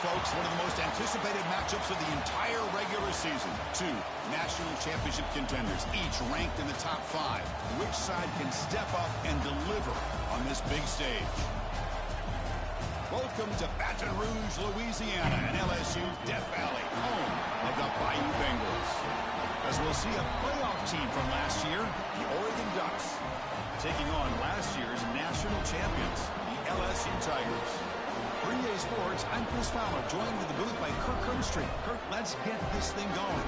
folks, one of the most anticipated matchups of the entire regular season. Two national championship contenders, each ranked in the top 5. Which side can step up and deliver on this big stage? Welcome to Baton Rouge, Louisiana, and LSU's Death Valley, home of the Bayou Bengals. As we'll see a playoff team from last year, the Oregon Ducks, taking on last year's national champions, the LSU Tigers. For EA Sports, I'm Chris Fowler, joined in the booth by Kirk Herbstreit. Kirk, let's get this thing going.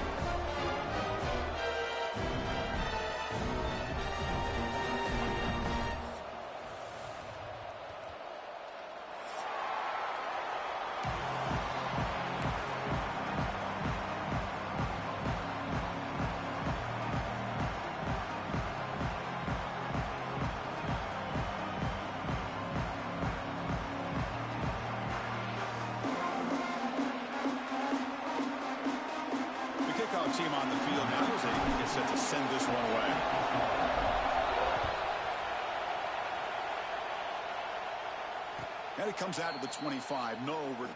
Team on the field now as they get set to send this one away. And it comes out to the 25. No over.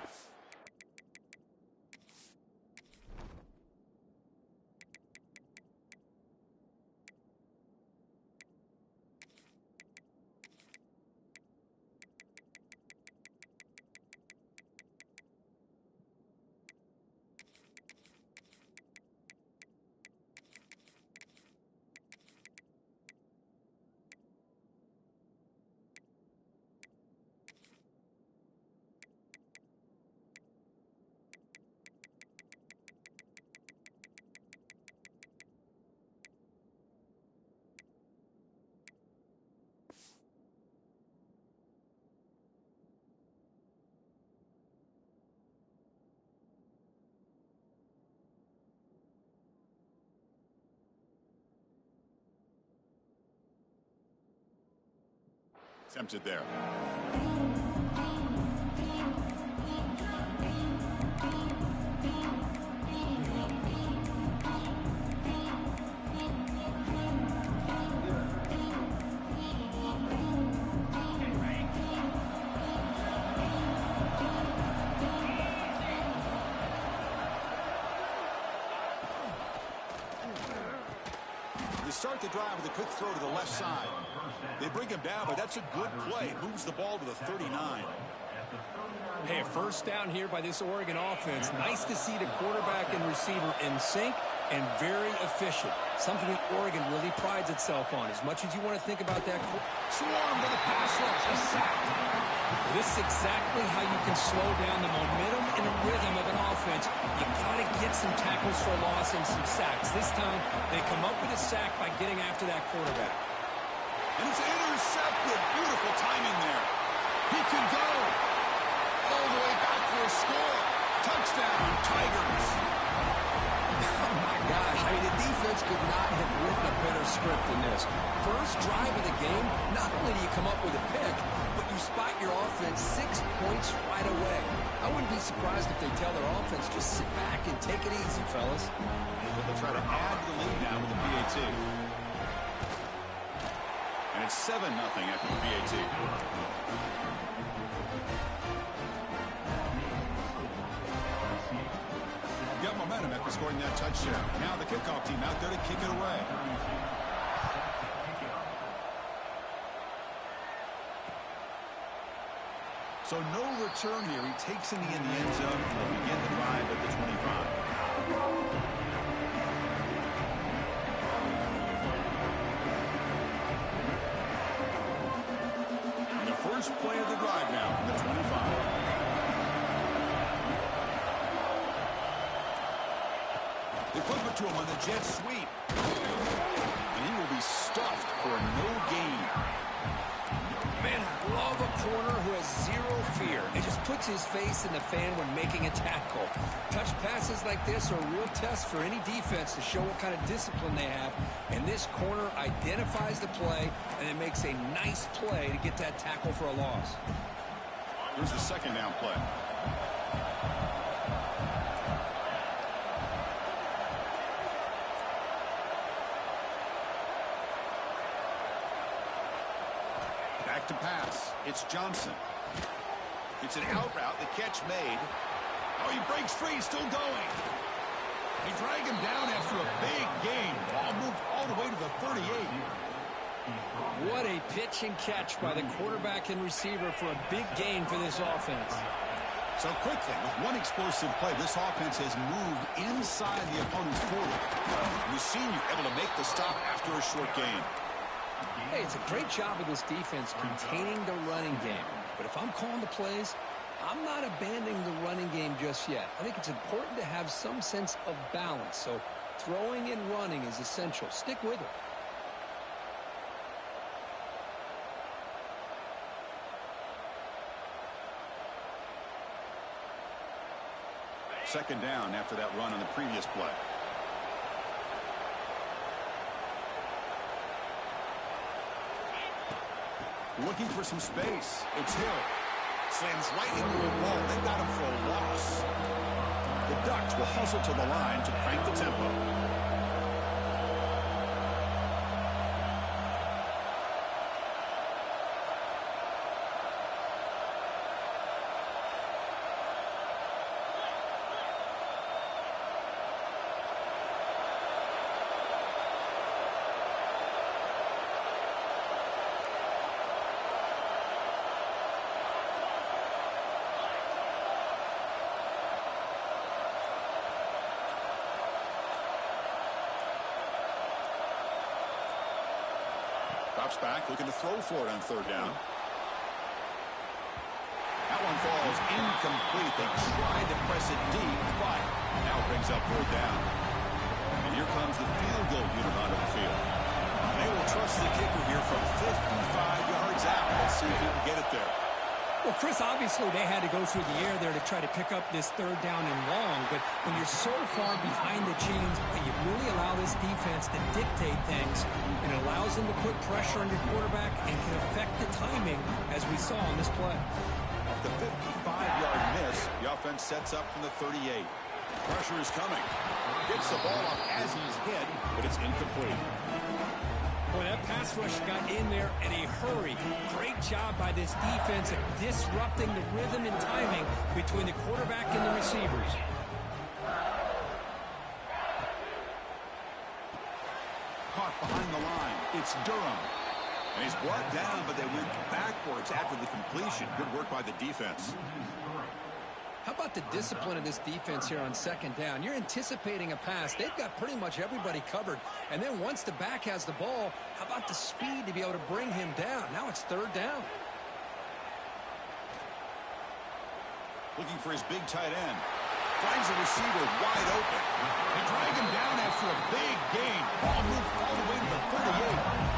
Attempted there. They start the drive with a quick throw to the left side. They bring him down, but that's a good play. Moves the ball to the 39. Hey, a first down here by this Oregon offense. Nice to see the quarterback and receiver in sync and very efficient. Something that Oregon really prides itself on. As much as you want to think about that. Swarm to the pass rush. A sack. This is exactly how you can slow down the momentum and the rhythm of an offense. You got to get some tackles for loss and some sacks. This time, they come up with a sack by getting after that quarterback. And it's intercepted. Beautiful timing there. He can go all the way back for a score. Touchdown, Tigers. Oh, my gosh. I mean, the defense could not have written a better script than this. First drive of the game, not only do you come up with a pick, but you spot your offense 6 points right away. I wouldn't be surprised if they tell their offense, just sit back and take it easy, fellas. But they'll try to add the lead now with the PAT. And it's 7-0 after the PAT. Got momentum after scoring that touchdown. Now the kickoff team out there to kick it away. So no return here. He takes in the end zone. They'll begin the drive at the 25. First play of the drive now from the 25. They flip it to him on the jet sweep. And he will be stuffed for a no gain. Man, I love a corner who has zero fear. It just puts his face in the fan when making a tackle. Touch passes like this are a real test for any defense to show what kind of discipline they have. And this corner identifies the play and it makes a nice play to get that tackle for a loss. Here's the second down play. Back to pass. It's Johnson. It's an out route. The catch made. Oh, he breaks free, still going. They drag him down after a big gain. Ball moved all the way to the 38. What a pitch and catch by the quarterback and receiver for a big gain for this offense. So quickly, with one explosive play, this offense has moved inside the opponent's 40. We've seen you able to make the stop after a short gain. Hey, it's a great job of this defense containing the running game. But if I'm calling the plays, I'm not abandoning the running game just yet. I think it's important to have some sense of balance. So throwing and running is essential. Stick with it. Second down after that run on the previous play. Looking for some space. It's Hill. Slams right into a wall. They got him for a loss. The Ducks will hustle to the line to crank the tempo. Drops back, looking to throw for it on third down. That one falls incomplete. They tried to press it deep, but now brings up third down. And here comes the field goal unit onto the field. They will trust the kicker here from 55 yards out. Let's see if he can get it there. Well, Chris, obviously they had to go through the air there to try to pick up this third down and long, but when you're so far behind the chains, you really allow this defense to dictate things, and it allows them to put pressure on your quarterback and can affect the timing, as we saw on this play. Off the 55-yard miss, the offense sets up from the 38. Pressure is coming. Gets the ball off as he's hit, but it's incomplete. Boy, that pass rush got in there in a hurry. Great job by this defense at disrupting the rhythm and timing between the quarterback and the receivers. Caught behind the line. It's Durham. And he's brought down, but they went backwards after the completion. Good work by the defense. How about the discipline of this defense here on second down? You're anticipating a pass. They've got pretty much everybody covered. And then once the back has the ball, how about the speed to be able to bring him down? Now it's third down. Looking for his big tight end. Finds a receiver wide open. They drag him down after a big gain. Ball moved all the way to the 38.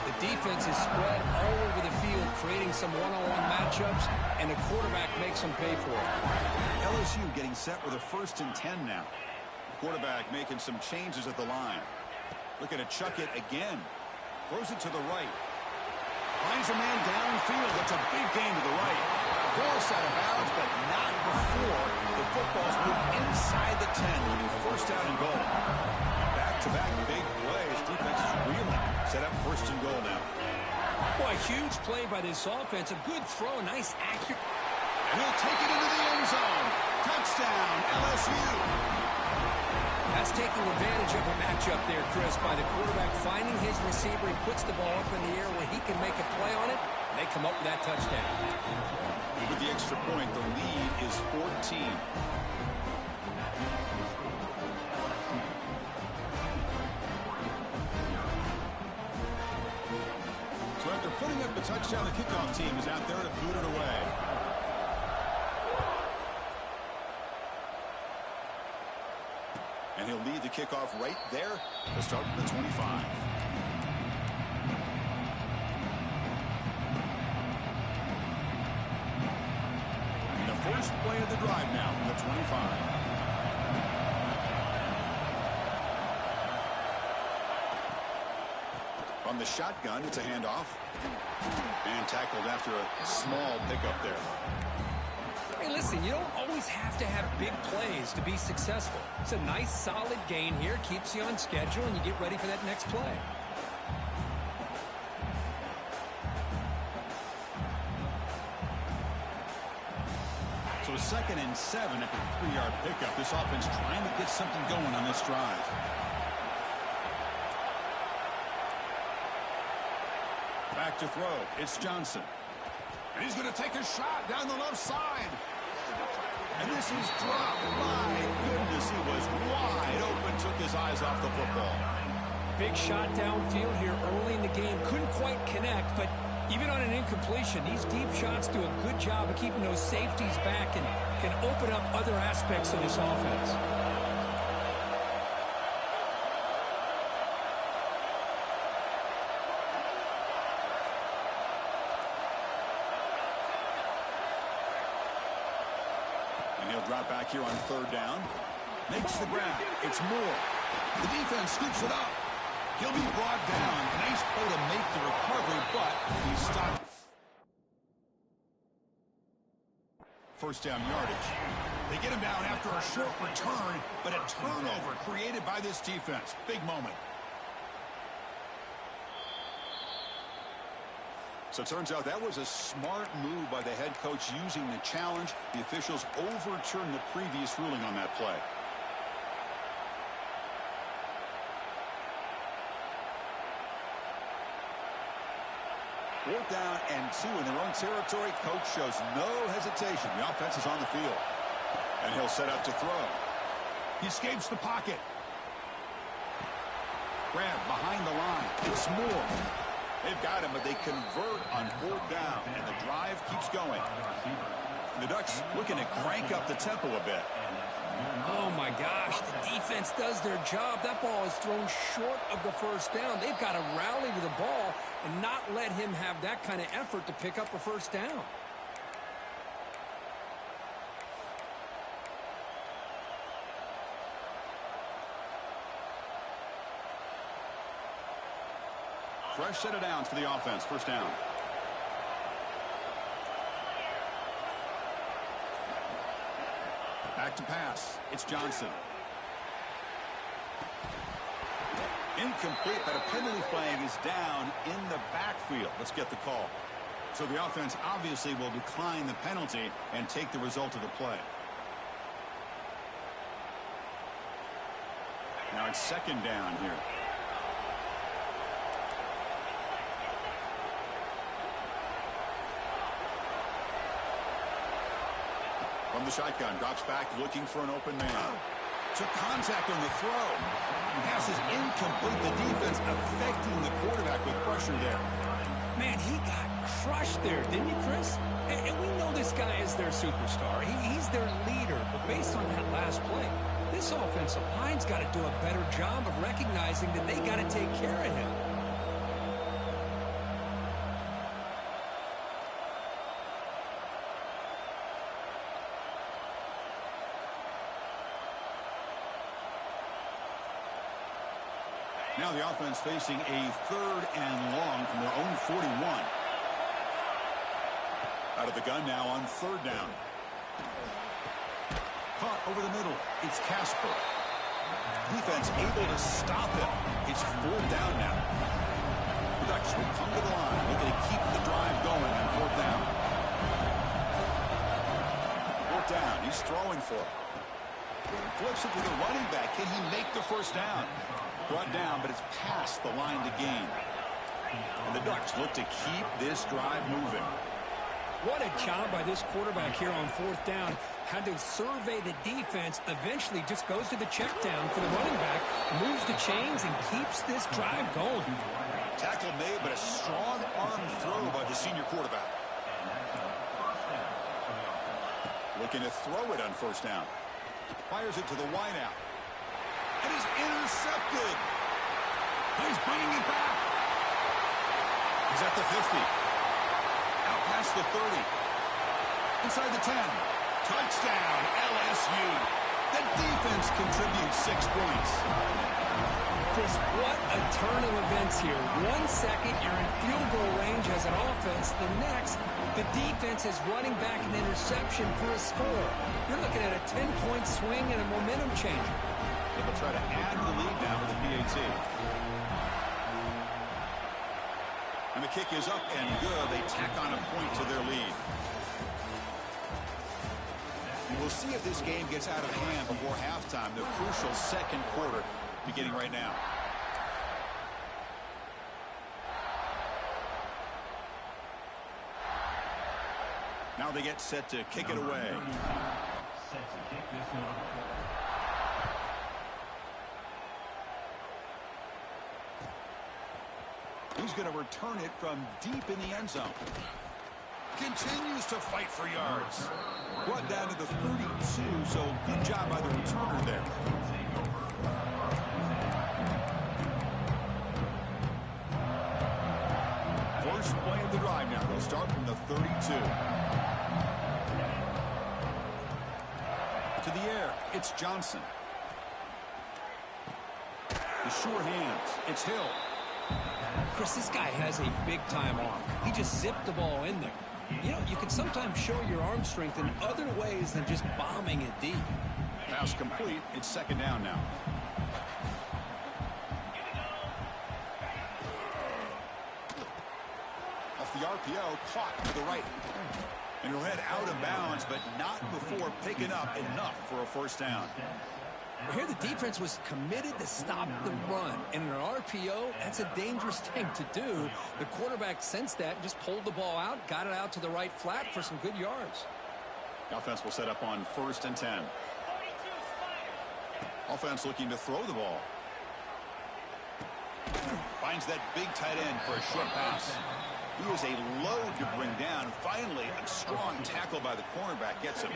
The defense is spread all over the field, creating some one-on-one matchups, and the quarterback makes them pay for it. LSU getting set with a 1st and 10 now. Quarterback making some changes at the line. Looking to chuck it again. Throws it to the right. Finds a man downfield. That's a big gain to the right. Force out of bounds, but not before the football's moved inside the 10. Looking 1st down and goal. Back-to-back big plays. Defense is reeling. Set up 1st and goal now. Boy, huge play by this offense. A good throw, nice accurate. And he'll take it into the end zone. Touchdown, LSU. That's taking advantage of a matchup there, Chris, by the quarterback finding his receiver. He puts the ball up in the air where he can make a play on it, and they come up with that touchdown. With the extra point, the lead is 14. So after putting up the touchdown, the kickoff team is out there to boot it away. And he'll lead the kickoff right there to start from the 25. And the first play of the drive now from the 25. From the shotgun, it's a handoff. And tackled after a small pickup there. Hey, listen, you don't always have to have big plays to be successful. It's a nice, solid gain here. Keeps you on schedule, and you get ready for that next play. So So 2nd and 7 after the 3-yard pickup. This offense trying to get something going on this drive. Back to throw. It's Johnson. And he's going to take a shot down the left side. And this is dropped. My goodness, he was wide open. Took his eyes off the football. Big shot downfield here early in the game. Couldn't quite connect, but even on an incompletion, these deep shots do a good job of keeping those safeties back and can open up other aspects of this offense. And he'll drop back here on 3rd down. Makes the grab. It's Moore. The defense scoops it up. He'll be brought down. Nice play to make the recovery, but he's stopped. 1st down yardage. They get him down after a short return, but a turnover created by this defense. Big moment. So it turns out that was a smart move by the head coach using the challenge. The officials overturned the previous ruling on that play. Fourth down and 2 in their own territory. Coach shows no hesitation. The offense is on the field. And he'll set up to throw. He escapes the pocket. Grab behind the line. It's Moore. They've got him, but they convert on 4th down. And the drive keeps going. The Ducks looking to crank up the tempo a bit. Oh, my gosh. The defense does their job. That ball is thrown short of the 1st down. They've got to rally to the ball and not let him have that kind of effort to pick up a 1st down. Fresh set of downs for the offense. 1st down. Back to pass. It's Johnson. Incomplete, but a penalty flag is down in the backfield. Let's get the call. So the offense obviously will decline the penalty and take the result of the play. Now it's 2nd down here. From the shotgun, drops back, looking for an open man. Took contact on the throw. Pass is incomplete. The defense affecting the quarterback with pressure there. Man, he got crushed there, didn't you, Chris? And we know this guy is their superstar. He's their leader. But based on that last play, this offensive line's got to do a better job of recognizing that they got to take care of him. Now the offense facing a 3rd and long from their own 41. Out of the gun now on 3rd down. Caught over the middle. It's Casper. Defense able to stop him. It's 4th down now. The Ducks will come to the line, looking to keep the drive going on 4th down. 4th down. He's throwing for it. Flips it to the running back. Can he make the 1st down? Brought down, but it's past the line to gain. And the Ducks look to keep this drive moving. What a job by this quarterback here on 4th down. Had to survey the defense. Eventually just goes to the check down for the running back. Moves the chains and keeps this drive going. Tackle made, but a strong arm throw by the senior quarterback. Looking to throw it on 1st down. Fires it to the wideout. It is intercepted. He's bringing it back. He's at the 50. Out past the 30. Inside the 10. Touchdown, LSU. The defense contributes 6 points. Chris, what a turn of events here. 1 second, you're in field goal range as an offense. The next, the defense is running back an interception for a score. You're looking at a 10-point swing and a momentum changer. They'll try to add the lead now with the PAT. And the kick is up and good. They tack on a point to their lead. We'll see if this game gets out of hand before halftime. The crucial second quarter beginning right now. Now they get set to kick it away. He's going to return it from deep in the end zone. Continues to fight for yards. Brought down to the 32, so good job by the returner there. First play of the drive now. They'll start from the 32. To the air, it's Johnson. The sure hands, it's Hill. Chris, this guy has a big-time arm. He just zipped the ball in there. You know, you can sometimes show your arm strength in other ways than just bombing it deep. Pass complete. It's second down now. Off the RPO, caught to the right. And he'll head out of bounds, but not before picking up enough for a first down. Here the defense was committed to stop the run. And in an RPO, that's a dangerous thing to do. The quarterback sensed that and just pulled the ball out, got it out to the right flat for some good yards. The offense will set up on 1st and 10. Offense looking to throw the ball. Finds that big tight end for a short pass. He was a load to bring down. Finally, a strong tackle by the cornerback gets him.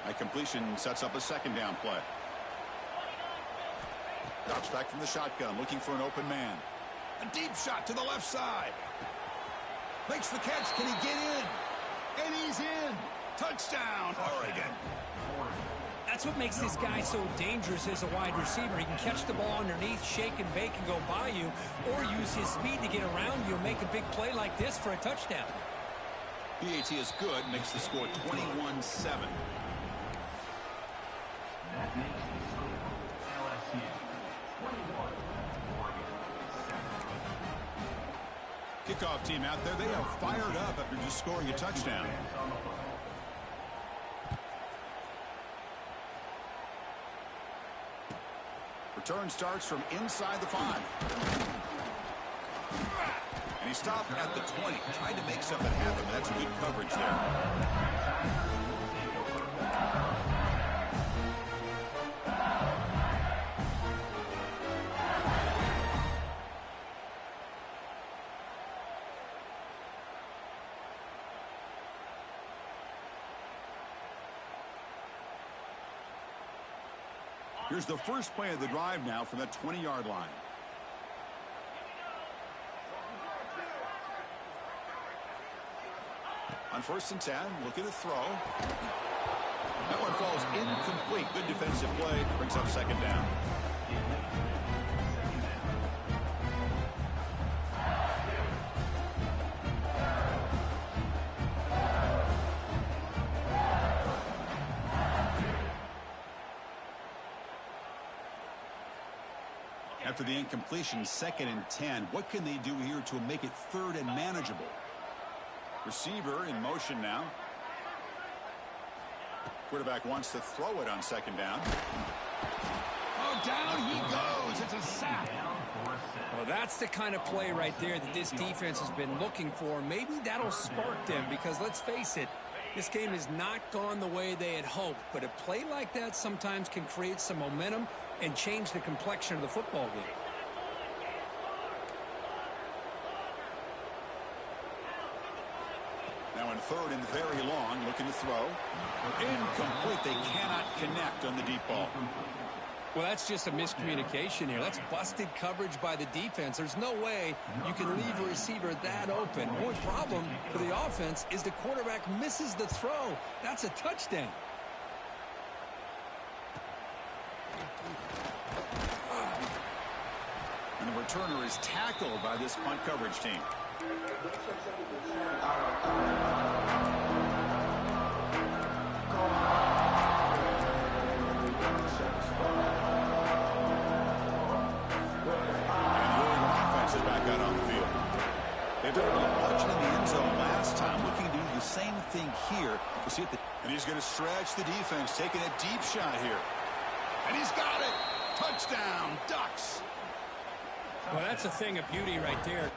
That completion sets up a second down play. Drops back from the shotgun, looking for an open man. A deep shot to the left side. Makes the catch. Can he get in? And he's in. Touchdown, Oregon. That's what makes this guy so dangerous as a wide receiver. He can catch the ball underneath, shake and bake and go by you, or use his speed to get around you and make a big play like this for a touchdown. BAT is good, makes the score 21-7. Kickoff team out there, they are fired up after just scoring a touchdown. Return starts from inside the 5. And he stopped at the 20, trying to make something happen. That's good coverage there. Here's the first play of the drive now from the 20-yard line. On 1st and 10, looking to throw. That one falls incomplete. Good defensive play. Brings up second down. After the incompletion, 2nd and 10. What can they do here to make it 3rd and manageable? Receiver in motion now. Quarterback wants to throw it on 2nd down. Oh, down he goes. It's a sack. Well, that's the kind of play right there that this defense has been looking for. Maybe that'll spark them because, let's face it, this game has not gone the way they had hoped. But a play like that sometimes can create some momentum and change the complexion of the football game. Now in 3rd and very long, looking to throw. Incomplete. They cannot connect on the deep ball. Well, that's just a miscommunication here. That's busted coverage by the defense. There's no way you can leave a receiver that open. One problem for the offense is the quarterback misses the throw. That's a touchdown. And the returner is tackled by this punt coverage team. They've been able to punch it in the end zone last time. Looking to do the same thing here. We'll see if the And he's going to stretch the defense, taking a deep shot here. And he's got it. Touchdown, Ducks. Well, that's a thing of beauty right there.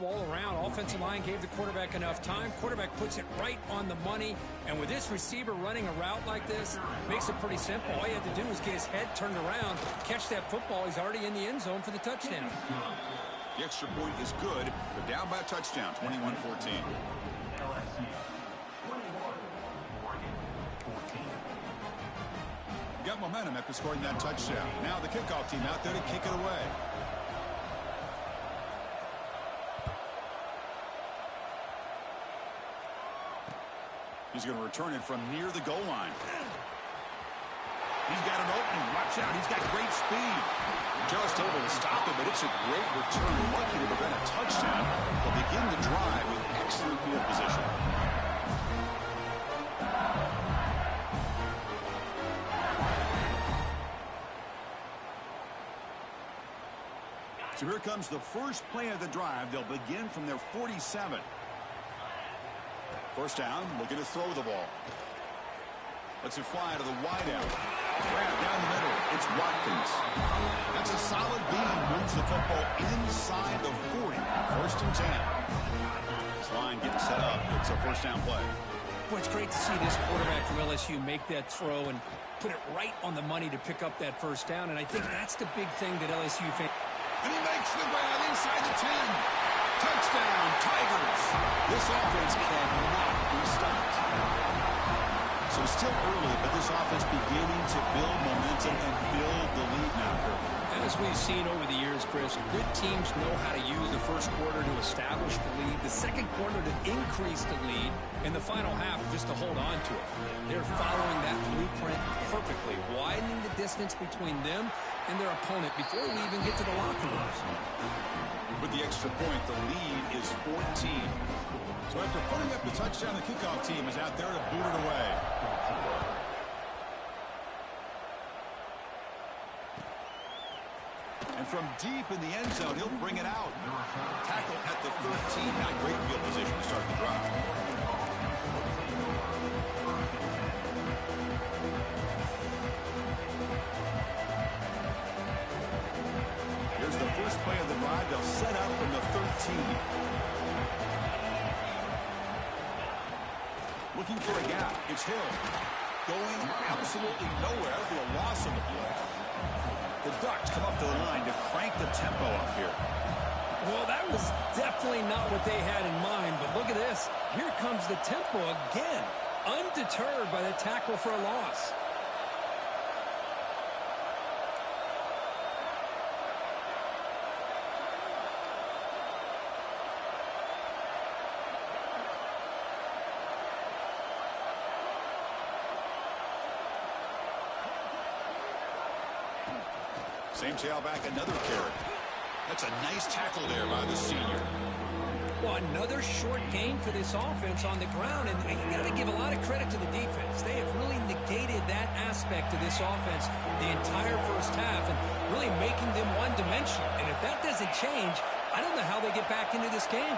All around, offensive line gave the quarterback enough time. Quarterback puts it right on the money. And with this receiver running a route like this, makes it pretty simple. All you have to do is get his head turned around, catch that football. He's already in the end zone for the touchdown. The extra point is good. They're down by a touchdown, 21-14. Got momentum after scoring that touchdown. Now the kickoff team out there to kick it away. He's going to return it from near the goal line. He's got an opening. Watch out. He's got great speed. Just able to stop it, but it's a great return. Lucky to prevent a touchdown. They'll begin the drive with excellent field position. So here comes the first play of the drive. They'll begin from their 47. First down, looking to throw the ball. Lets it fly to the wideout. Grab down the middle. It's Watkins. That's a solid beam. Moves the football inside the 40. First and 10. This line getting set up. It's a first down play. Boy, it's great to see this quarterback from LSU make that throw and put it right on the money to pick up that first down. And I think that's the big thing that LSU fans. And he makes the grab inside the 10. Touchdown, Tigers. This offense cannot be stopped. So still early, but this offense beginning to build momentum and build the lead now, Kirk. As we've seen over the years, Chris, good teams know how to use the first quarter to establish the lead, the second quarter to increase the lead, and the final half just to hold on to it. They're following that blueprint perfectly, widening the distance between them and their opponent before we even get to the locker rooms. With the extra point, the lead is 14. So after putting up the touchdown, the kickoff team is out there to boot it away. And from deep in the end zone, he'll bring it out. Tackle at the 13. Not great field position to start the drive. Here's the first play of the drive. They'll set up from the 13. Looking for a gap. It's Hill. Going absolutely nowhere for a loss on the play. The Ducks come up to the line to crank the tempo up here. Well, that was definitely not what they had in mind, but look at this. Here comes the tempo again, undeterred by the tackle for a loss. Same tailback, another carry. That's a nice tackle there by the senior. Well, another short gain for this offense on the ground, and you got to give a lot of credit to the defense. They have really negated that aspect of this offense the entire first half and really making them one-dimensional. And if that doesn't change, I don't know how they get back into this game.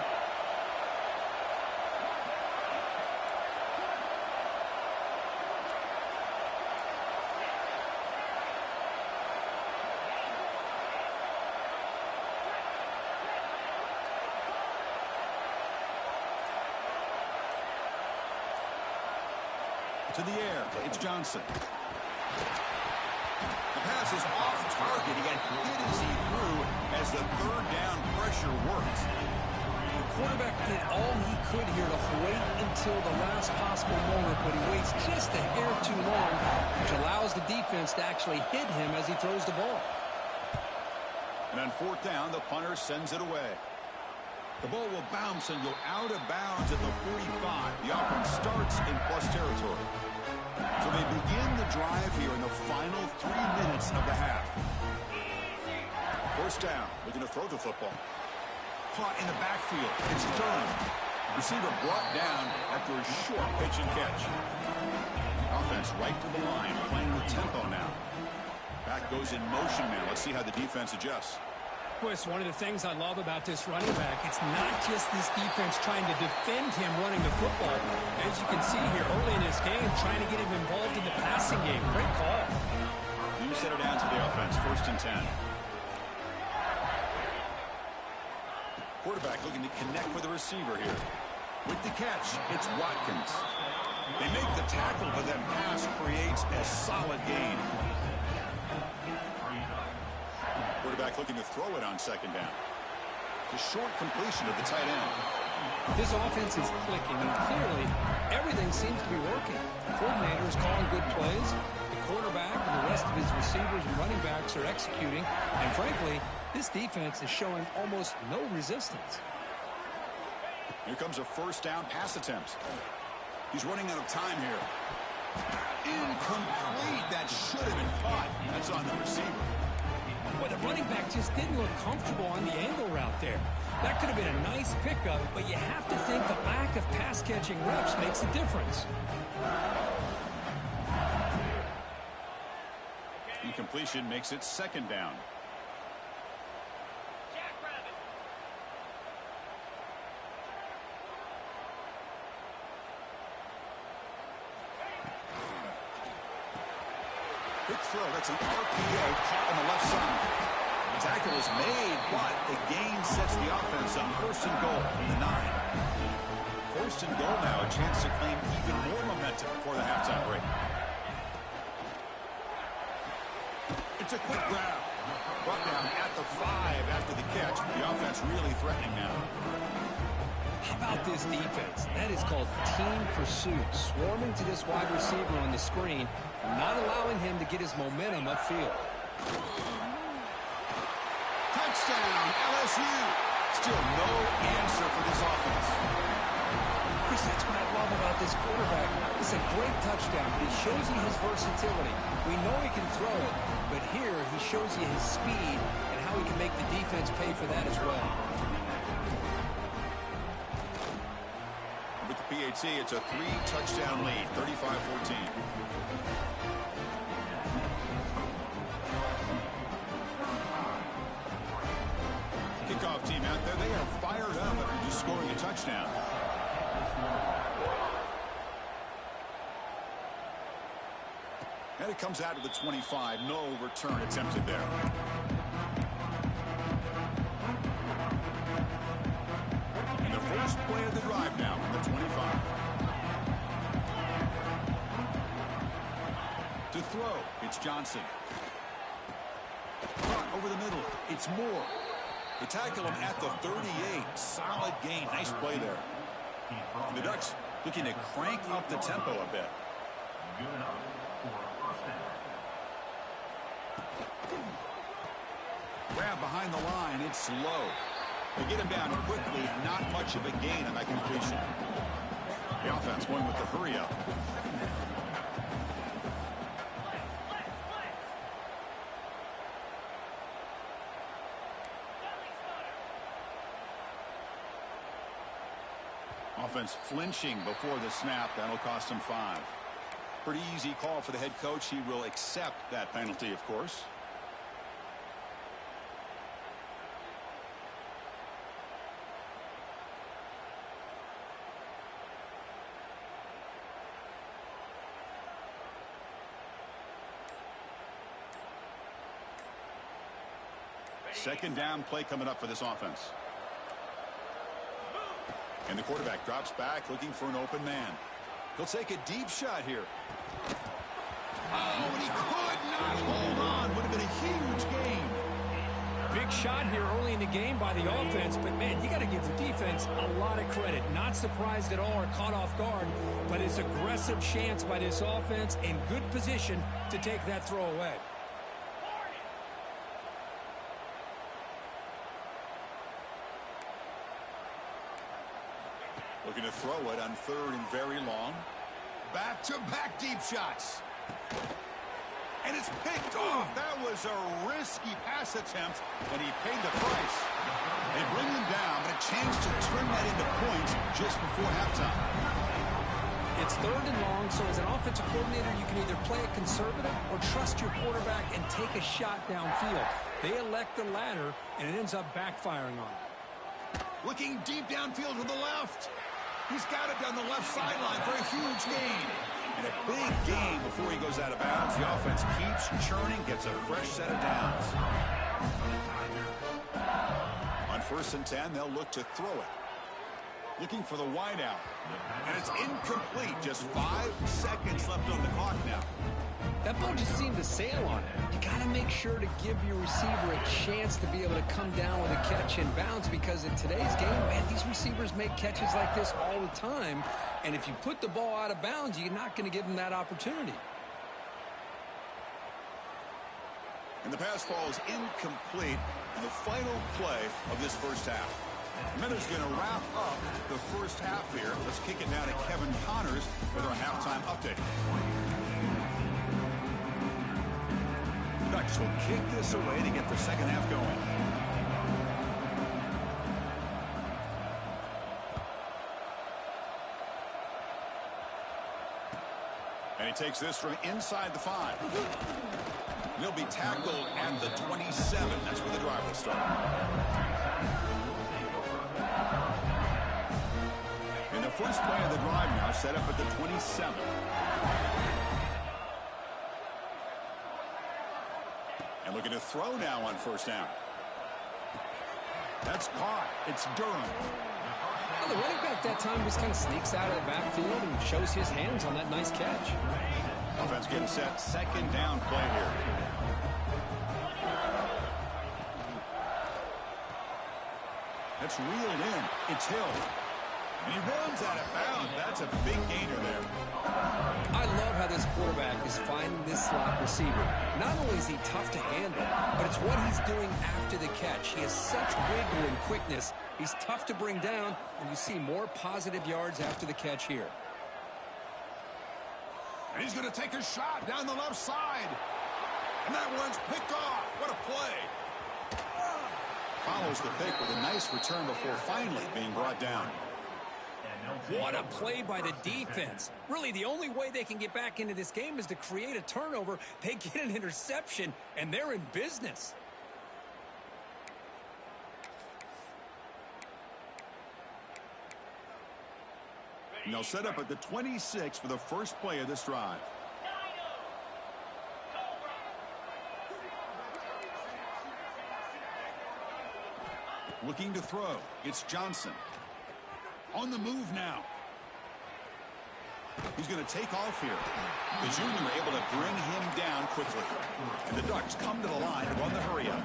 To the air, it's Johnson. The pass is off target. He got hit as he threw as the third down pressure worked. The quarterback did all he could here to wait until the last possible moment, but he waits just a hair too long, which allows the defense to actually hit him as he throws the ball. And on fourth down, the punter sends it away. The ball will bounce and go out of bounds at the 45. The offense starts in plus territory. So they begin the drive here in the final 3 minutes of the half. First down, looking to throw the football. Caught in the backfield. It's done. Receiver brought down after a short pitch and catch. Offense right to the line, playing with tempo now. Back goes in motion now. Let's see how the defense adjusts. It's one of the things I love about this running back. It's not just this defense trying to defend him running the football. As you can see here early in this game, trying to get him involved in the passing game. Great call. You set it down to the offense. First and 10. Quarterback looking to connect with the receiver here. With the catch, it's Watkins. They make the tackle, but that pass creates a solid gain. Quarterback looking to throw it on second down. The short completion of the tight end. This offense is clicking, and clearly everything seems to be working. The coordinator is calling good plays. The quarterback and the rest of his receivers and running backs are executing. And frankly, this defense is showing almost no resistance. Here comes a first down pass attempt. He's running out of time here. Incomplete. That should have been caught. That's on the receiver. Boy, the running back just didn't look comfortable on the angle route there. That could have been a nice pickup, but you have to think the lack of pass-catching reps makes a difference. Incompletion makes it second down. Quick throw. That's an RPO caught on the left side. The tackle is made, but the gain sets the offense up. First and goal from the 9. First and goal now. A chance to claim even more momentum before the halftime break. It's a quick grab. Brought down at the 5 after the catch. The offense really threatening now. How about this defense? That is called team pursuit. Swarming to this wide receiver on the screen, not allowing him to get his momentum upfield. Touchdown, LSU. Still no answer for this offense. Chris, that's what I love about this quarterback. It's a great touchdown. It shows you his versatility. We know he can throw it, but here he shows you his speed and how he can make the defense pay for that as well. With the PAT, it's a 3-touchdown lead, 35-14. Kickoff team out there, they are fired up after just scoring a touchdown. And it comes out of the 25. No return attempted there. And the first play of the drive now from the 25. To throw, it's Johnson. Caught over the middle, it's Moore. They tackle him at the 38. Solid gain. Nice play there. And the Ducks looking to crank up the tempo a bit. Grab behind the line. It's low. They get him down quickly. Not much of a gain on that completion. The offense going with the hurry up. Offense flinching before the snap. That'll cost him 5. Pretty easy call for the head coach. He will accept that penalty, of course. Second down play coming up for this offense. And the quarterback drops back looking for an open man. He'll take a deep shot here. Oh, and he could not hold on. Would have been a huge gain. Big shot here early in the game by the offense, but, man, you got to give the defense a lot of credit. Not surprised at all or caught off guard, but it's aggressive chance by this offense in good position to take that throw away. Looking to throw it on 3rd and very long. Back-to-back deep shots. And it's picked off. That was a risky pass attempt, and he paid the price. They bring him down, but a chance to turn that into points just before halftime. It's 3rd and long, so as an offensive coordinator, you can either play it conservative or trust your quarterback and take a shot downfield. They elect the latter, and it ends up backfiring on them. Looking deep downfield to the left. He's got it down the left sideline for a huge gain. And a big gain before he goes out of bounds. The offense keeps churning, gets a fresh set of downs. On 1st and 10, they'll look to throw it. Looking for the wideout. And it's incomplete. Just 5 seconds left on the clock now. That ball just seemed to sail on it. You got to make sure to give your receiver a chance to be able to come down with a catch and bounce, because in today's game, man, these receivers make catches like this all the time. And if you put the ball out of bounds, you're not going to give them that opportunity. And the pass falls incomplete in the final play of this first half. Minutes going to wrap up the first half here. Let's kick it down to Kevin Connors with our halftime update. Ducks will kick this away to get the second half going. And he takes this from inside the 5. He'll be tackled at the 27. That's where the drive will start. And the first play of the drive now set up at the 27. And looking to throw now on 1st down. That's caught. It's Durham. Well, the running back that time just kind of sneaks out of the backfield and shows his hands on that nice catch. Offense getting set. 2nd down play here. That's reeled in. It's Hill. And he runs out of bounds. That's a big gainer there. I love how this quarterback is finding this slot receiver. Not only is he tough to handle, but it's what he's doing after the catch. He has such wiggle and quickness. He's tough to bring down, and you see more positive yards after the catch here. And he's going to take a shot down the left side. And that one's picked off. What a play. Follows the pick with a nice return before finally being brought down. What a play by the defense. Really, the only way they can get back into this game is to create a turnover. They get an interception, and they're in business. And they'll set up at the 26 for the first play of this drive. Looking to throw. It's Johnson. On the move now. He's going to take off here. The junior able to bring him down quickly. And the Ducks come to the line to run the hurry up.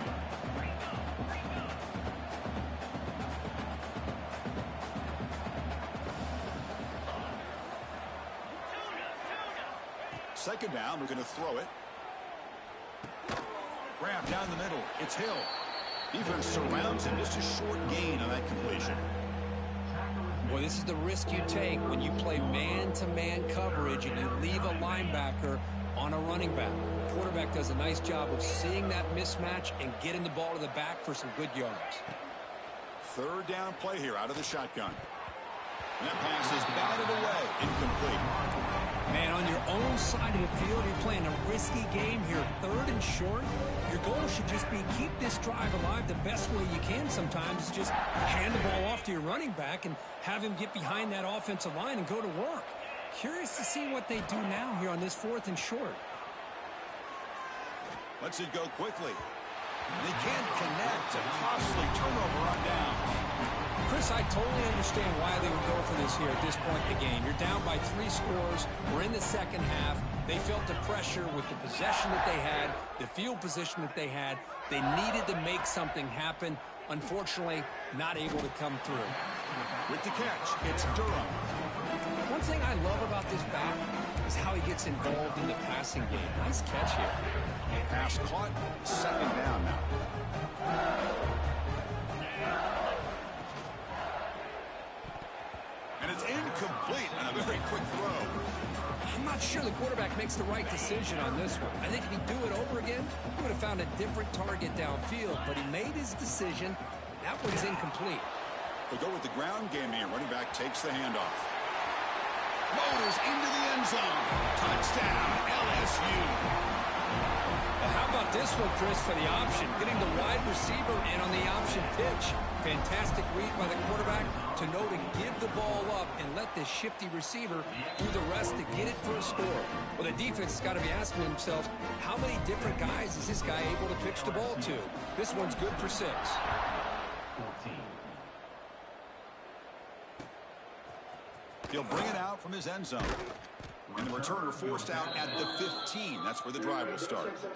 Second down, we're going to throw it. Grab down the middle. It's Hill. Defense surrounds him. Just a short gain on that completion. Boy, this is the risk you take when you play man-to-man coverage and you leave a linebacker on a running back. The quarterback does a nice job of seeing that mismatch and getting the ball to the back for some good yards. Third down play here out of the shotgun. And that pass is batted away. Incomplete. Man, on your own side of the field, you're playing a risky game here. 3rd and short. Your goal should just be keep this drive alive the best way you can sometimes. Is just hand the ball off to your running back and have him get behind that offensive line and go to work. Curious to see what they do now here on this 4th and short. Lets it go quickly. They can't connect. A costly turnover on downs. Chris, I totally understand why they would go for this here at this point in the game. You're down by 3 scores. We're in the second half. They felt the pressure with the possession that they had, the field position that they had. They needed to make something happen. Unfortunately, not able to come through. With the catch, it's Durham. One thing I love about this back is how he gets involved in the passing game. Nice catch here. Pass caught, second down now. And it's incomplete on a very quick throw. I'm not sure the quarterback makes the right decision on this one. I think if he'd do it over again, he would have found a different target downfield, but he made his decision. That one's incomplete. They go with the ground game here. Running back takes the handoff. Motors into the end zone. Touchdown, LSU. Well, how about this one, Chris, for the option? Getting the wide receiver in on the option pitch. Fantastic read by the quarterback to know to give the ball up and let this shifty receiver do the rest to get it for a score. Well, the defense has got to be asking themselves, how many different guys is this guy able to pitch the ball to? This one's good for 6. He'll bring it out from his end zone. And the returner forced out at the 15. That's where the drive will start. There's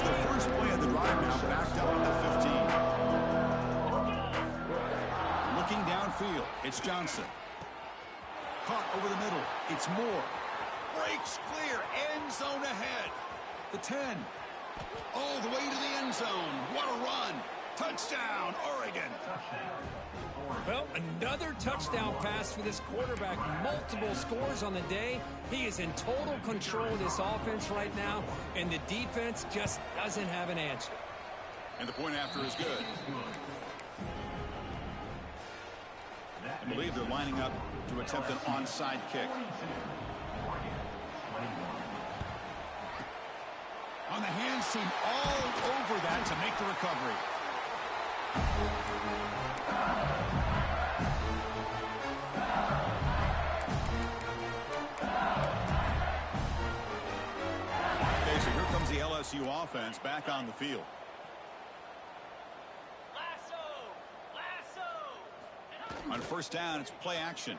the first play of the drive now, backed up at the 15. Looking downfield, it's Johnson. Caught over the middle, it's Moore. Breaks clear, end zone ahead. The 10. All the way to the end zone. What a run. Touchdown, Oregon. Well, another touchdown pass for this quarterback. Multiple scores on the day. He is in total control of this offense right now, and the defense just doesn't have an answer. And the point after is good. I believe they're lining up to attempt an onside kick. On the hands team all over that to make the recovery. Okay, so here comes the LSU offense back on the field. On first down, it's play action.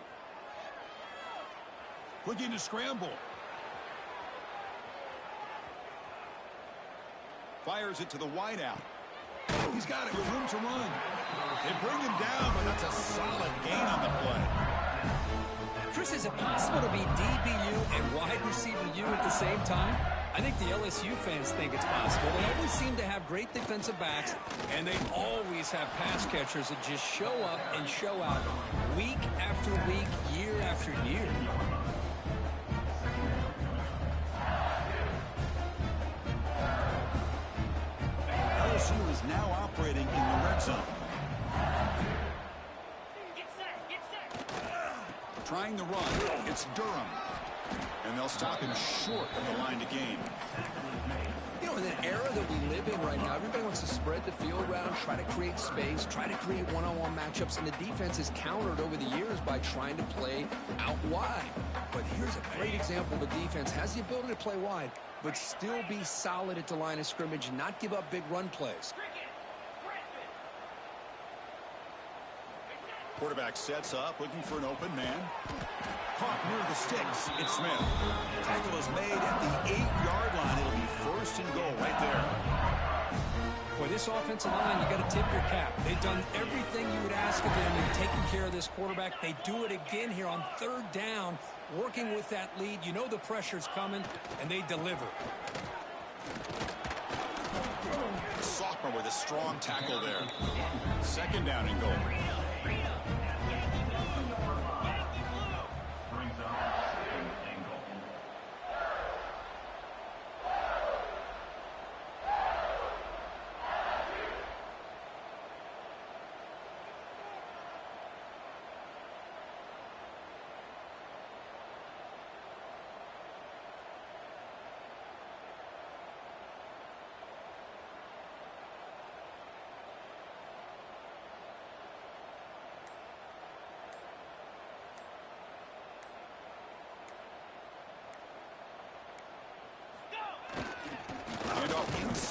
Looking to scramble. Fires it to the wideout. He's got it with room to run. They bring him down, but that's a solid gain on the play. Chris, is it possible to be DBU and wide receiver U at the same time? I think the LSU fans think it's possible. They always seem to have great defensive backs, and they always have pass catchers that just show up and show out week after week, year after year. LSU is now operating in the red zone. Trying the run, it's Durham. And they'll stop him short of the line to gain. You know, in an era that we live in right now, everybody wants to spread the field around, try to create space, try to create one-on-one matchups, and the defense is countered over the years by trying to play out wide. But here's a great example. The defense has the ability to play wide, but still be solid at the line of scrimmage and not give up big run plays. Quarterback sets up, looking for an open man. Caught near the sticks. It's Smith. Tackle is made at the 8-yard line. It'll be first and goal right there. Boy, this offensive line, you got to tip your cap. They've done everything you would ask of them in taking care of this quarterback. They do it again here on third down, working with that lead. You know the pressure's coming, and they deliver. Sophomore with a strong tackle there. Second down and goal.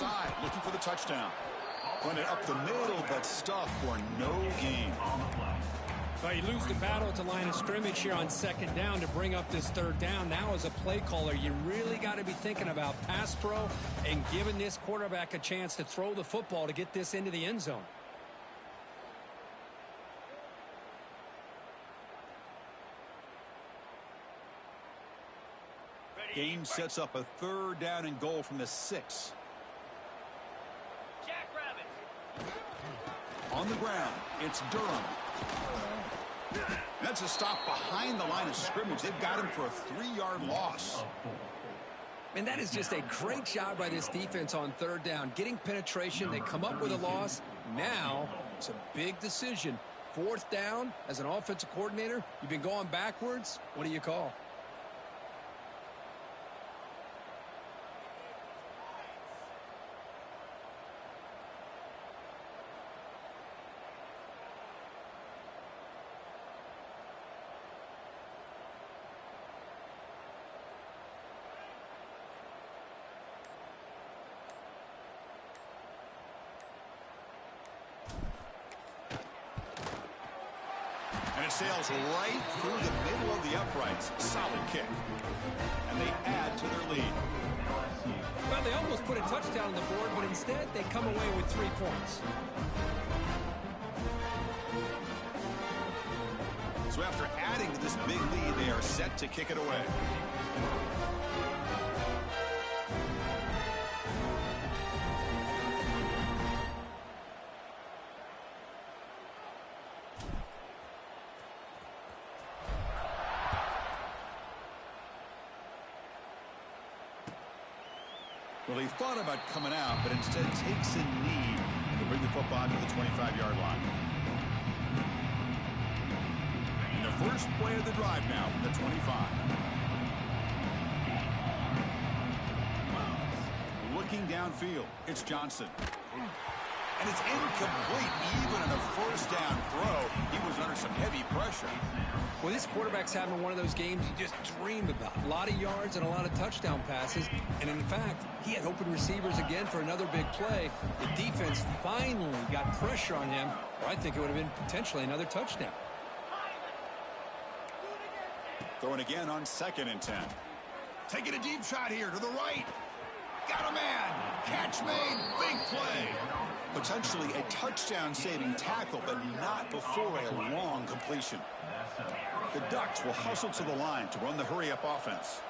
side, looking for the touchdown. Run it up the middle, but stuff for no gain. Well, you lose the battle at the line of scrimmage here on second down to bring up this third down. Now, as a play caller, you really got to be thinking about pass pro and giving this quarterback a chance to throw the football to get this into the end zone. Game sets up a 3rd down and goal from the 6. On the ground, it's Durham. That's a stop behind the line of scrimmage. They've got him for a 3-yard loss. And that is just a great job by this defense on 3rd down. Getting penetration, they come up with a loss. Now, it's a big decision. 4th down, as an offensive coordinator, you've been going backwards. What do you call? And it sails right through the middle of the uprights. Solid kick. And they add to their lead. Well, they almost put a touchdown on the board, but instead they come away with 3 points. So after adding to this big lead, they are set to kick it away. Well, he thought about coming out, but instead takes a knee to bring the football to the 25-yard line. And the first play of the drive now from the 25. Looking downfield, it's Johnson. And it's incomplete. Even in a 1st down throw, he was under some heavy pressure. Well, this quarterback's having one of those games you just dream about. A lot of yards and a lot of touchdown passes. And in fact, he had open receivers again for another big play. The defense finally got pressure on him, or I think it would have been potentially another touchdown. Throwing again on 2nd and 10. Taking a deep shot here to the right. Got a man. Catch made. Big play. Potentially a touchdown-saving tackle, but not before a long completion. The Ducks will hustle to the line to run the hurry-up offense.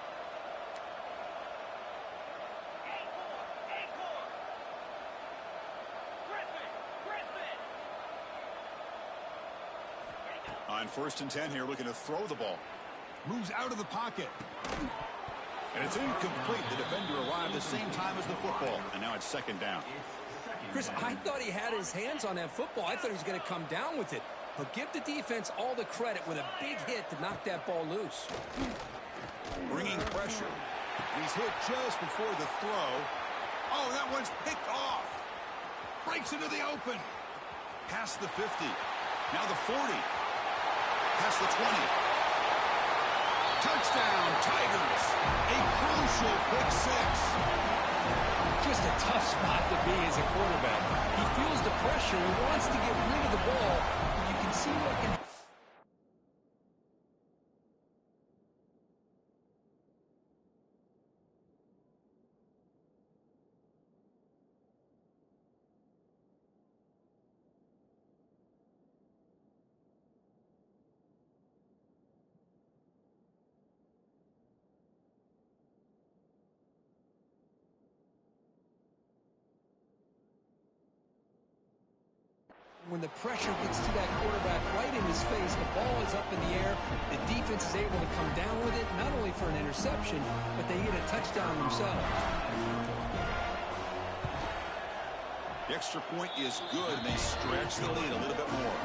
On 1st and 10 here, looking to throw the ball. Moves out of the pocket. And it's incomplete. The defender arrived the same time as the football. And now it's 2nd down. Chris, I thought he had his hands on that football. I thought he was going to come down with it. But give the defense all the credit with a big hit to knock that ball loose. Bringing pressure. He's hit just before the throw. Oh, that one's picked off. Breaks into the open. Past the 50. Now the 40. Past the 20. Touchdown, Tigers. A crucial pick 6. Just a tough spot to be as a quarterback. He feels the pressure. He wants to get rid of the ball. You can see what can happen. When the pressure gets to that quarterback right in his face, the ball is up in the air. The defense is able to come down with it, not only for an interception, but they get a touchdown themselves. The extra point is good, and they stretch the lead a little bit more.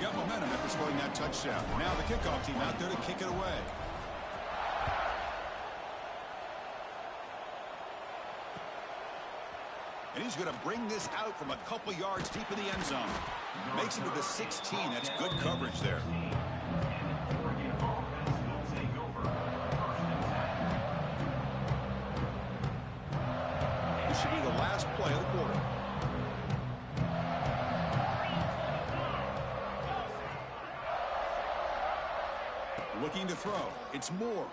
Got momentum after scoring that touchdown. Now the kickoff team out there to kick it away. And he's going to bring this out from a couple yards deep in the end zone. Makes it to the 16. That's good coverage there. This should be the last play of the quarter. Looking to throw. It's Moore.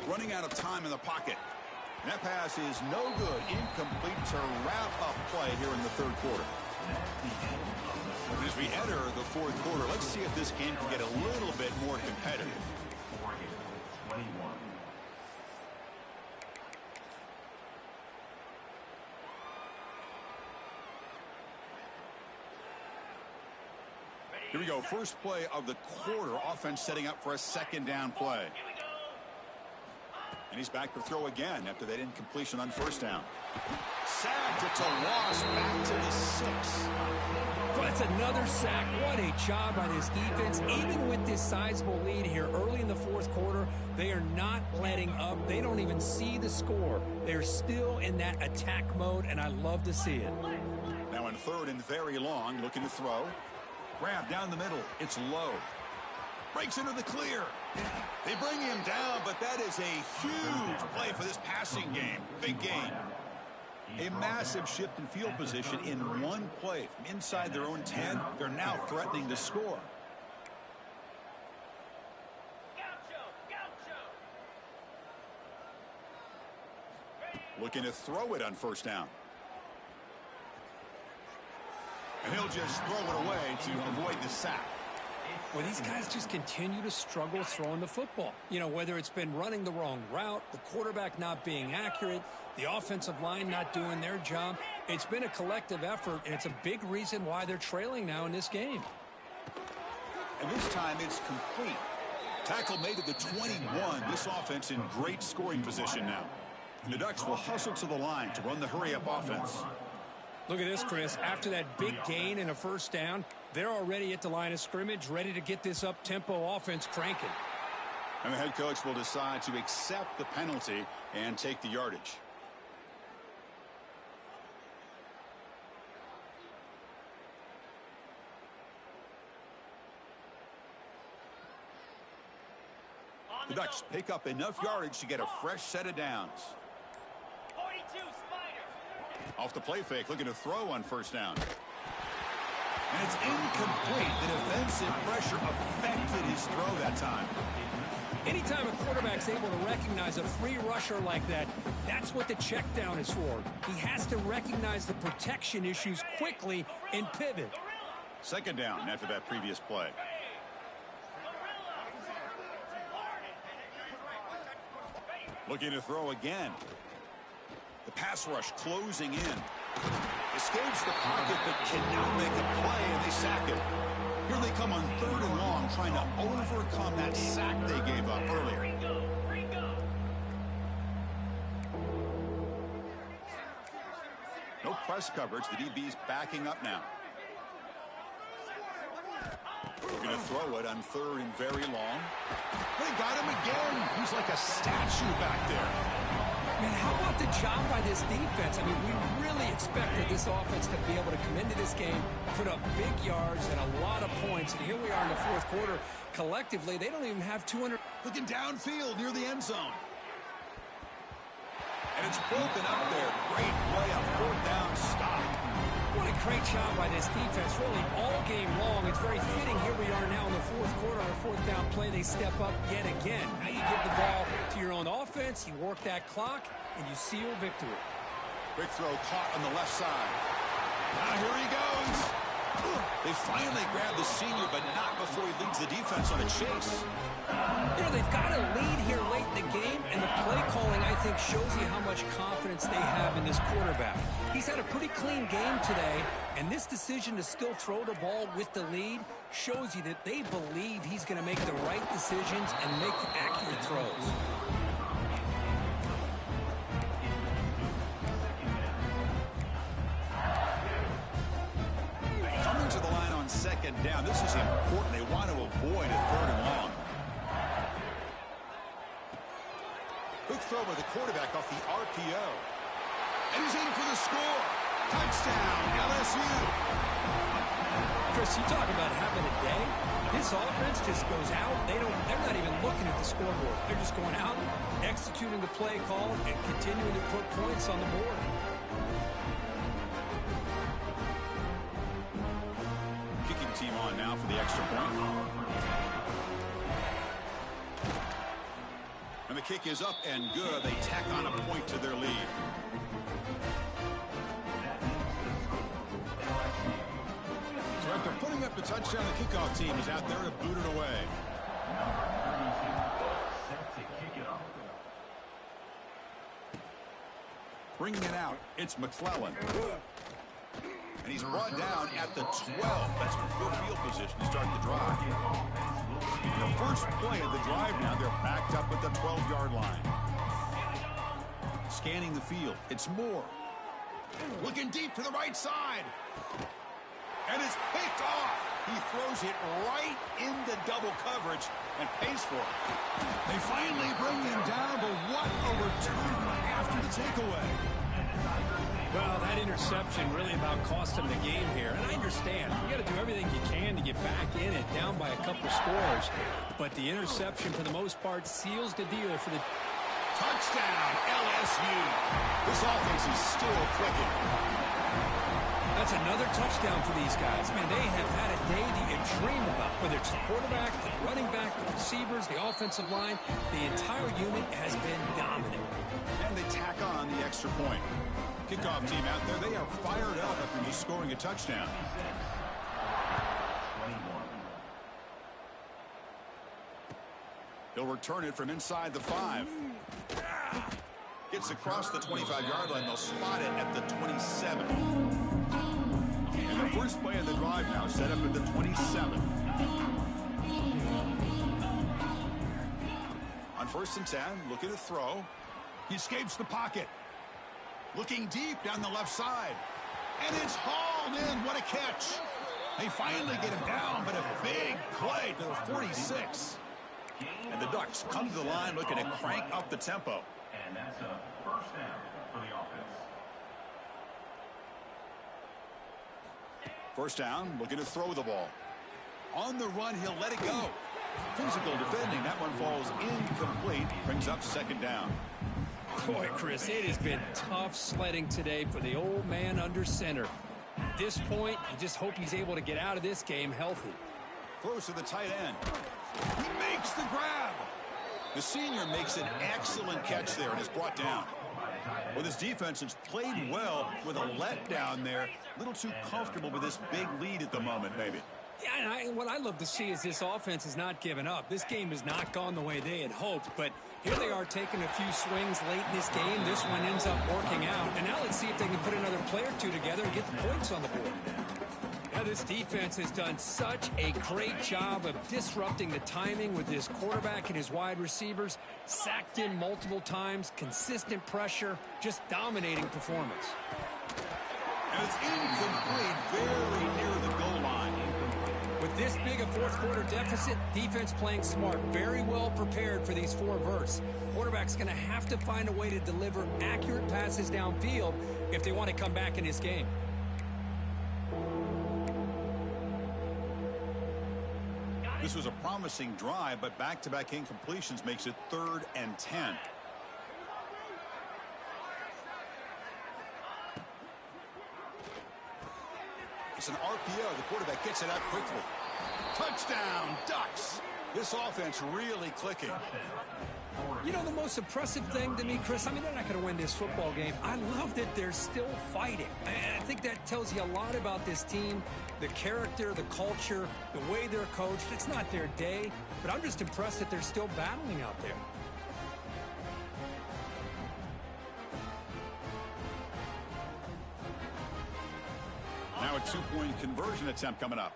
Running out of time in the pocket. And that pass is no good. Incomplete to wrap up play here in the third quarter. As we enter the fourth quarter, let's see if this game can get a little bit more competitive. Here we go. First play of the quarter. Offense setting up for a second down play. And he's back to throw again after that incompletion on first down. Sacked. It's a loss. Back to the 6. That's another sack. What a job by this defense. Even with this sizable lead here early in the fourth quarter, they are not letting up. They don't even see the score. They're still in that attack mode, and I love to see it. Now in third and very long, looking to throw. Grab down the middle. It's low. Breaks into the clear. They bring him down, but that is a huge play for this passing game. Big game. A massive shift in field position in one play. From inside their own 10, they're now threatening to score. Looking to throw it on first down. And he'll just throw it away to avoid the sack. Well, these guys just continue to struggle throwing the football. You know, whether it's been running the wrong route, the quarterback not being accurate, the offensive line not doing their job. It's been a collective effort, and it's a big reason why they're trailing now in this game. And this time it's complete. Tackle made at the 21. This offense in great scoring position now. And the Ducks will hustle to the line to run the hurry-up offense. Look at this, Chris. After that big gain and a first down, they're already at the line of scrimmage, ready to get this up-tempo offense cranking. And the head coach will decide to accept the penalty and take the yardage. The Ducks pick up enough yardage to get a fresh set of downs. Off the play fake, looking to throw on first down. And it's incomplete. The defensive pressure affected his throw that time. Anytime a quarterback's able to recognize a free rusher like that, that's what the check down is for. He has to recognize the protection issues quickly and pivot. Second down after that previous play. Looking to throw again. The pass rush closing in. Escapes the pocket, but cannot make a play, and they sack it. Here they come on third and long, trying to overcome that sack they gave up earlier. No press coverage. The DB's backing up now. We're going to throw it on third and very long. They got him again. He's like a statue back there. Man, how about the job by this defense? I mean, we really expected this offense to be able to come into this game, put up big yards and a lot of points. And here we are in the fourth quarter. Collectively, they don't even have 200. Looking downfield near the end zone. And it's broken up there. Great play on fourth down stop. What a great job by this defense, really all game long. It's very fitting. Here we are now in the fourth quarter on a fourth down play. They step up yet again. Now you give the ball to your own offense, you work that clock, and you seal victory. Quick throw caught on the left side. Now here he goes. They finally grab the senior, but not before he leads the defense on a chase. You know, they've got a lead here late in the game, and the play calling, I think, shows you how much confidence they have in this quarterback. He's had a pretty clean game today, and this decision to still throw the ball with the lead shows you that they believe he's going to make the right decisions and make accurate throws. Coming to the line on second down. This is important. They want to avoid a third and long. Quick throw by the quarterback off the RPO. And he's in for the score. Touchdown, LSU. Chris, you talk about having a day. This offense just goes out. They're not even looking at the scoreboard. They're just going out, executing the play call, and continuing to put points on the board. Kicking team on now for the extra point. And the kick is up and good. They tack on a point to their lead. So after putting up the touchdown, the kickoff team is out there to boot it away. Bringing it out, it's McClellan. And he's brought down at the 12. That's good field position to start the drive. The first play of the drive now, they're backed up at the 12-yard line. Scanning the field, it's Moore. Looking deep to the right side. And it's picked off. He throws it right into double coverage and pays for it. They finally bring him down, but what a return after the takeaway. Well, that interception really about cost him the game here. And I understand. You got to do everything you can to get back in it, down by a couple scores. But the interception, for the most part, seals the deal for the touchdown, LSU. This offense is still clicking. That's another touchdown for these guys. Man, they have had a day that you dream about. Whether it's the quarterback, the running back, the receivers, the offensive line, the entire unit has been dominant. And they tack on the extra point. Kickoff team out there, they are fired up after just scoring a touchdown. He'll return it from inside the 5. Gets across the 25-yard line. They'll spot it at the 27. And the first play of the drive now set up at the 27. On 1st and 10, looking to throw. He escapes the pocket. Looking deep down the left side. And it's hauled in. What a catch. They finally get him down, but a big play to the 46. And the Ducks come to the line looking to crank up the tempo. And that's a first down for the offense. First down, looking to throw the ball. On the run, he'll let it go. Physical defending. That one falls incomplete. Brings up 2nd down. Boy, Chris, it has been tough sledding today for the old man under center. At this point, you just hope he's able to get out of this game healthy. Throws to the tight end. He makes the grab. The senior makes an excellent catch there and is brought down. Well, this defense has played well with a letdown there. A little too comfortable with this big lead at the moment, maybe. Yeah, and what I love to see is this offense has not given up. This game has not gone the way they had hoped, but here they are taking a few swings late in this game. This one ends up working out, and now let's see if they can put another play or two together and get the points on the board. Yeah, this defense has done such a great job of disrupting the timing with this quarterback and his wide receivers. Sacked in multiple times, consistent pressure, just dominating performance. And it's incomplete, very near the goal line. With this big a fourth-quarter deficit, defense playing smart, very well prepared for these 4 verts. Quarterback's going to have to find a way to deliver accurate passes downfield if they want to come back in this game. This was a promising drive, but back-to-back incompletions makes it 3rd and 10. It's an RPO. The quarterback gets it out quickly. Touchdown, Ducks. This offense really clicking. You know, the most impressive thing to me, Chris, I mean, they're not going to win this football game. I love that they're still fighting. And I think that tells you a lot about this team, the character, the culture, the way they're coached. It's not their day, but I'm just impressed that they're still battling out there. Now a 2-point conversion attempt coming up.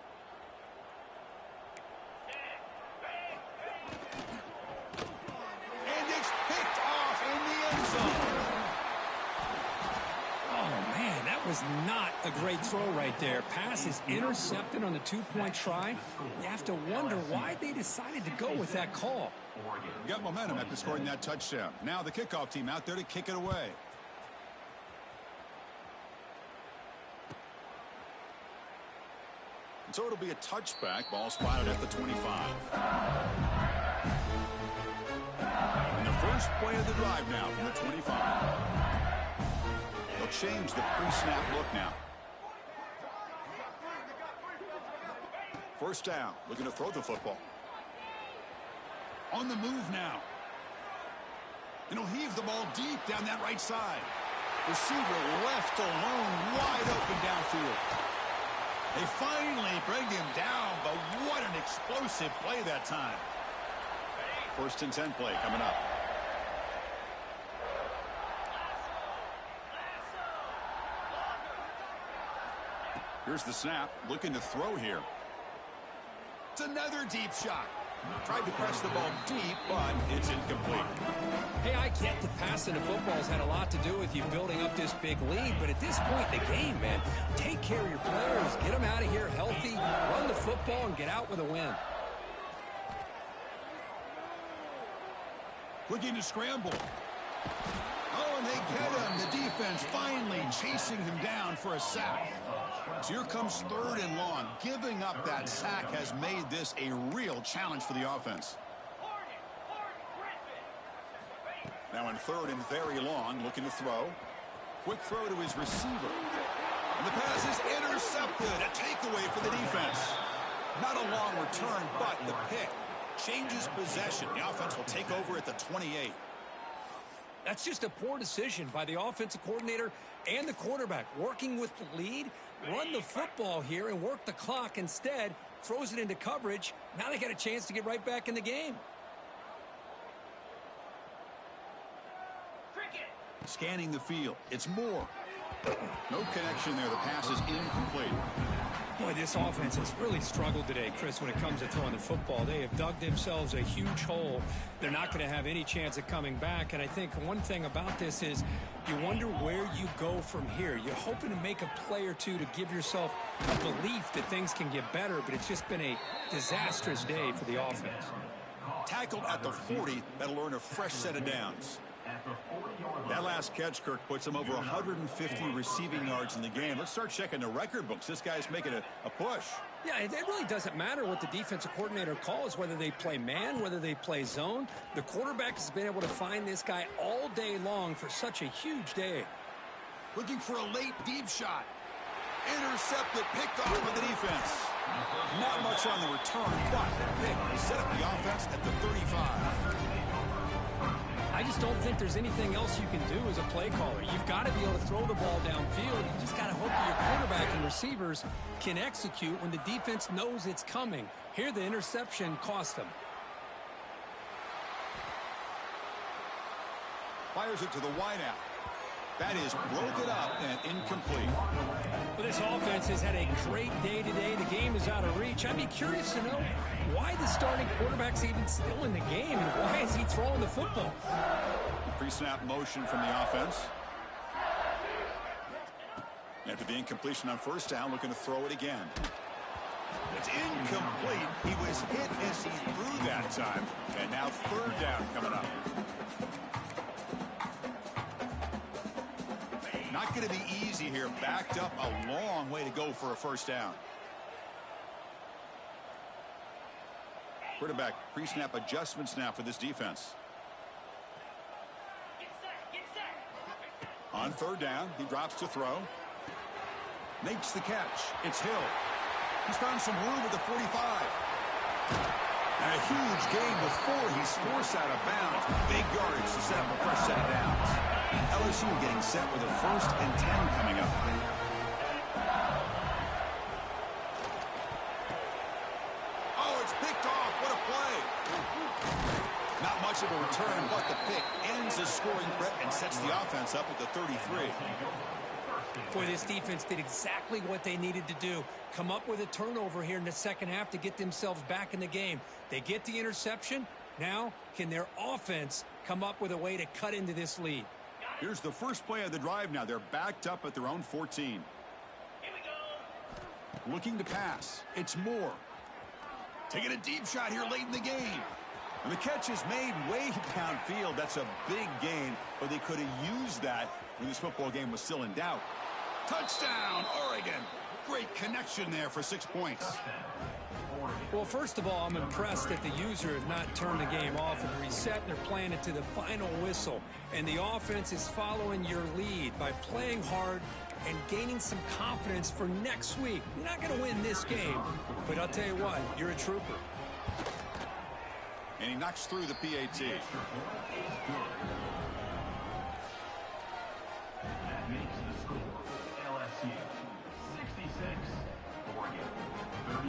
And it's picked off in the end zone. Oh, man, that was not a great throw right there. Pass is intercepted on the 2-point try. You have to wonder why they decided to go with that call. Got momentum after scoring that touchdown. Now the kickoff team out there to kick it away. So it'll be a touchback. Ball spotted at the 25. And the first play of the drive now from the 25. They'll change the pre-snap look now. First down, looking to throw the football. On the move now. And he'll heave the ball deep down that right side. Receiver left alone, wide open downfield. They finally bring him down, but what an explosive play that time. First and 10 play coming up. Here's the snap, looking to throw here. It's another deep shot. Tried to press the ball deep, but it's incomplete. Hey, I get that passing the football's had a lot to do with you building up this big lead, but at this point in the game, man, take care of your players, get them out of here healthy, run the football, and get out with a win. Looking to scramble. Oh, and they get him. The defense finally chasing him down for a sack. So here comes 3rd and long. Giving up that sack has made this a real challenge for the offense. Now in 3rd and very long, looking to throw. Quick throw to his receiver. And the pass is intercepted. A takeaway for the defense. Not a long return, but the pick changes possession. The offense will take over at the 28. That's just a poor decision by the offensive coordinator and the quarterback. Working with the lead, run the football here and work the clock instead. Throws it into coverage. Now they got a chance to get right back in the game. Scanning the field. It's Moore. No connection there. The pass is incomplete. Boy, this offense has really struggled today, Chris, when it comes to throwing the football. They have dug themselves a huge hole. They're not going to have any chance of coming back. And I think one thing about this is you wonder where you go from here. You're hoping to make a play or two to give yourself a belief that things can get better, but it's just been a disastrous day for the offense. Tackled at the 40. That'll earn a fresh set of downs. That last catch, Kirk, puts him over 150 receiving yards in the game. Let's start checking the record books. This guy's making a push. Yeah, it really doesn't matter what the defensive coordinator calls, whether they play man, whether they play zone. The quarterback has been able to find this guy all day long for such a huge day. Looking for a late deep shot. Intercepted, picked off by the defense. Not much on the return, but pick set up the offense at the 35. I just don't think there's anything else you can do as a play caller. You've got to be able to throw the ball downfield. You just got to hope that your quarterback and receivers can execute when the defense knows it's coming. Here, the interception cost them. Fires it to the wideout. That is broken up and incomplete. Well, this offense has had a great day today. The game is out of reach. I'd be curious to know why the starting quarterback's even still in the game and why is he throwing the football? Pre-snap motion from the offense. After the incompletion on first down, looking to throw it again. It's incomplete. He was hit as he threw that time. And now 3rd down coming up. Not going to be easy here. Backed up a long way to go for a first down. Quarterback pre-snap adjustments now for this defense. On 3rd down, he drops to throw. Makes the catch. It's Hill. He's found some room at the 45. And a huge gain before he's forced out of bounds. Big yardage to set up a fresh set of downs. LSU getting set with a 1st and 10 coming up. Oh, it's picked off. What a play. Not much of a return, but the pick ends the scoring threat and sets the offense up at the 33. Boy, this defense did exactly what they needed to do. Come up with a turnover here in the second half to get themselves back in the game. They get the interception. Now, can their offense come up with a way to cut into this lead? Here's the first play of the drive now. They're backed up at their own 14. Here we go. Looking to pass. It's Moore. Taking a deep shot here late in the game. And the catch is made way downfield. That's a big gain, but they could have used that when this football game was still in doubt. Touchdown, Oregon. Great connection there for 6 points. Well, first of all, I'm impressed that the user has not turned the game off and reset. They're playing it to the final whistle. And the offense is following your lead by playing hard and gaining some confidence for next week. You're not going to win this game, but I'll tell you what, you're a trooper. And he knocks through the PAT. That makes the score LSU 66, Oregon 34.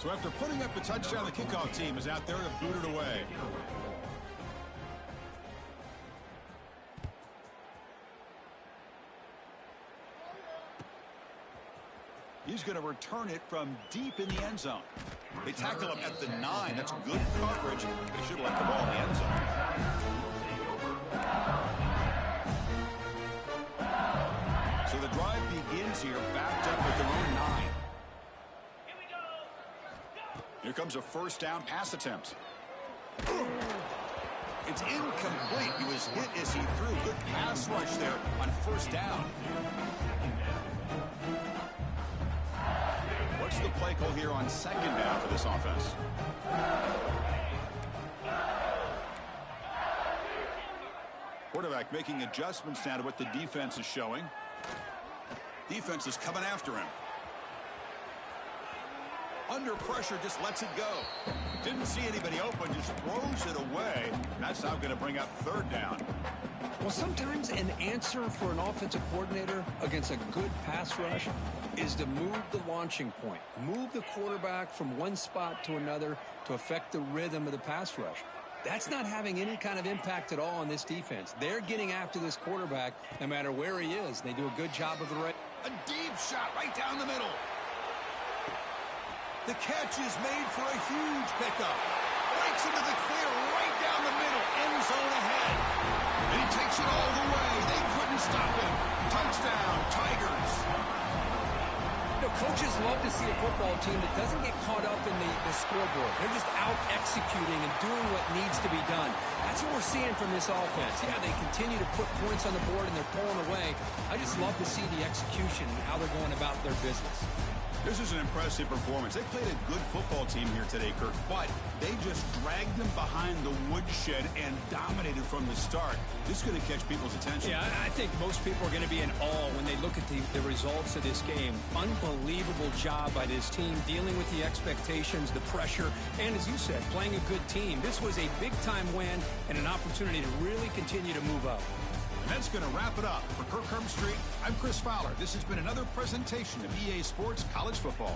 So after putting up a touchdown, the kickoff team is out there to boot it away. He's going to return it from deep in the end zone. They tackle him at the 9. That's good coverage. They should have left the ball in the end zone. So the drive begins here, backed up at their own 9. Here comes a first down pass attempt. It's incomplete. He was hit as he threw. Good pass rush there on first down. What's the play call here on second down for this offense? Quarterback making adjustments now to what the defense is showing. Defense is coming after him. Under pressure, just lets it go. Didn't see anybody open, just throws it away. That's now going to bring up third down. Well, sometimes an answer for an offensive coordinator against a good pass rush is to move the launching point. Move the quarterback from one spot to another to affect the rhythm of the pass rush. That's not having any kind of impact at all on this defense. They're getting after this quarterback no matter where he is. They do a good job of the right. A deep shot right down the middle. The catch is made for a huge pickup. Breaks into the clear right down the middle. End zone ahead. And he takes it all the way. They couldn't stop him. Touchdown, Tigers. You know, coaches love to see a football team that doesn't get caught up in the scoreboard. They're just out executing and doing what needs to be done. That's what we're seeing from this offense. Yeah, they continue to put points on the board and they're pulling away. I just love to see the execution and how they're going about their business. This is an impressive performance. They played a good football team here today, Kirk, but they just dragged them behind the woodshed and dominated from the start. This is going to catch people's attention. Yeah, I think most people are going to be in awe when they look at the results of this game. Unbelievable job by this team dealing with the expectations, the pressure, and as you said, playing a good team. This was a big-time win and an opportunity to really continue to move up. And that's going to wrap it up. For Kirk Herbstreit, I'm Chris Fowler. This has been another presentation of EA Sports College Football.